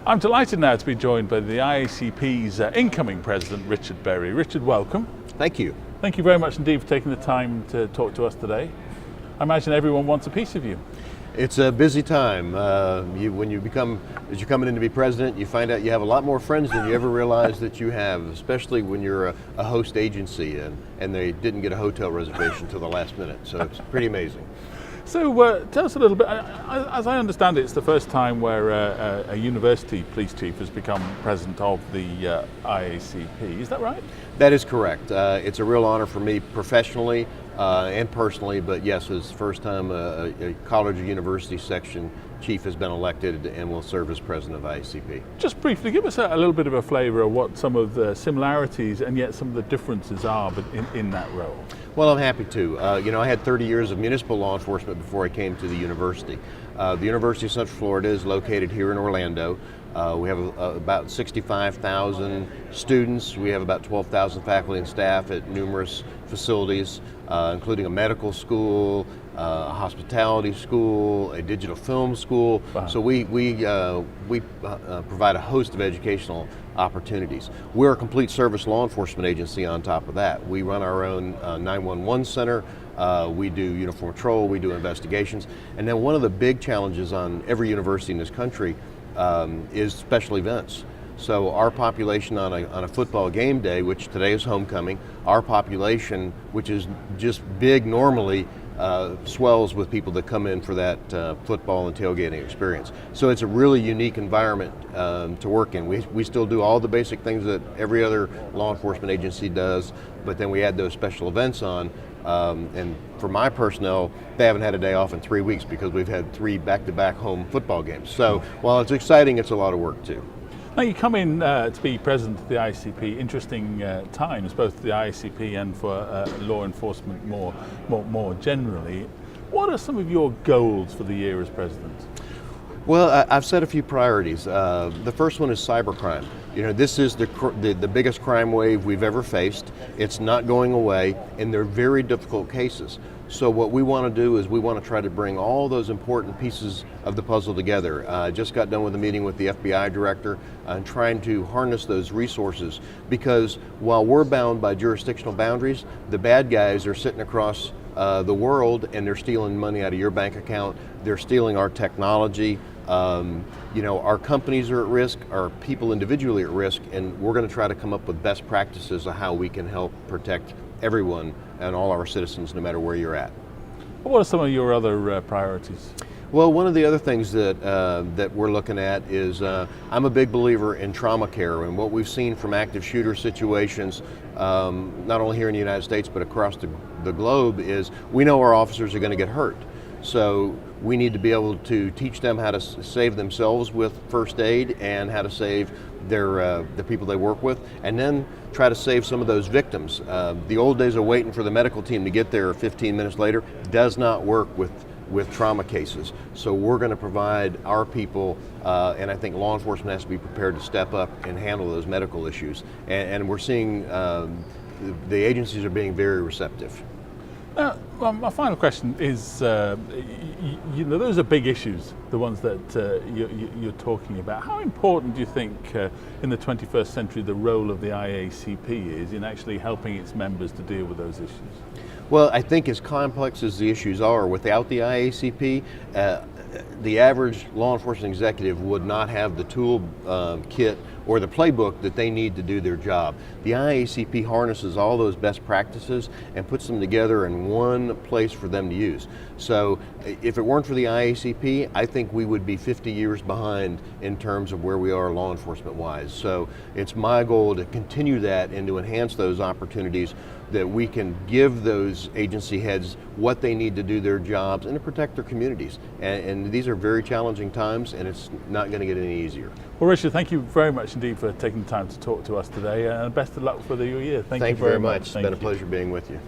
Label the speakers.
Speaker 1: I'm delighted now to be joined by the IACP's incoming president, Richard Beary. Richard, welcome.
Speaker 2: Thank you.
Speaker 1: Thank you very much indeed for taking the time to talk to us today. I imagine everyone wants a piece of you.
Speaker 2: It's a busy time. As you're coming in to be president, you find out you have a lot more friends than you ever realized that you have, especially when you're a host agency and they didn't get a hotel reservation till the last minute. So it's pretty amazing.
Speaker 1: So tell us a little bit, as I understand it, it's the first time where a university police chief has become president of the IACP. Is that right?
Speaker 2: That is correct. It's a real honor for me professionally and personally, but yes, it's the first time a college or university section chief has been elected and will serve as president of IACP.
Speaker 1: Just briefly, give us a little bit of a flavor of what some of the similarities and yet some of the differences are in that role.
Speaker 2: Well, I'm happy to. I had 30 years of municipal law enforcement before I came to the university. The University of Central Florida is located here in Orlando. We have about 65,000 students. We have about 12,000 faculty and staff at numerous facilities, including a medical school, a hospitality school, a digital film school. Wow. So we provide a host of educational opportunities. We're a complete service law enforcement agency on top of that. We run our own 911 center. We do uniform patrol, we do investigations. And then one of the big challenges on every university in this country is special events. So our population on a football game day, which today is homecoming, our population, which is just big normally, swells with people that come in for that football and tailgating experience. So it's a really unique environment to work in. We still do all the basic things that every other law enforcement agency does, but then we add those special events on. And for my personnel, they haven't had a day off in 3 weeks because we've had 3 back-to-back home football games. So while it's exciting, it's a lot of work too.
Speaker 1: Now you come in to be president of the IACP, interesting times, both for the IACP and for law enforcement more generally. What are some of your goals for the year as president?
Speaker 2: Well, I've set a few priorities. The first one is cybercrime. This is the biggest crime wave we've ever faced. It's not going away, and they're very difficult cases. So what we want to do is we want to try to bring all those important pieces of the puzzle together. I just got done with a meeting with the FBI director and trying to harness those resources, because while we're bound by jurisdictional boundaries, the bad guys are sitting across the world and they're stealing money out of your bank account. They're stealing our technology. Our companies are at risk, our people individually at risk, and we're going to try to come up with best practices of how we can help protect everyone and all our citizens, no matter where you're at.
Speaker 1: What are some of your other priorities?
Speaker 2: Well, one of the other things that we're looking at is I'm a big believer in trauma care, and what we've seen from active shooter situations, not only here in the United States but across the globe, is we know our officers are going to get hurt. So we need to be able to teach them how to save themselves with first aid and how to save the people they work with, and then try to save some of those victims. The old days of waiting for the medical team to get there 15 minutes later does not work with trauma cases. So we're going to provide our people, and I think law enforcement has to be prepared to step up and handle those medical issues. And we're seeing the agencies are being very receptive.
Speaker 1: Well, my final question is, those are big issues, the ones that you're talking about. How important do you think in the 21st century the role of the IACP is in actually helping its members to deal with those issues?
Speaker 2: Well, I think as complex as the issues are, without the IACP, the average law enforcement executive would not have the tool kit or the playbook that they need to do their job. The IACP harnesses all those best practices and puts them together in one place for them to use. So if it weren't for the IACP, I think we would be 50 years behind in terms of where we are law enforcement wise. So it's my goal to continue that and to enhance those opportunities, that we can give those agency heads what they need to do their jobs and to protect their communities. And these are very challenging times, and it's not going to get any easier.
Speaker 1: Well, Richard, thank you very much indeed for taking the time to talk to us today, and best of luck for the new year. Thank you very much.
Speaker 2: It's been a pleasure being with you.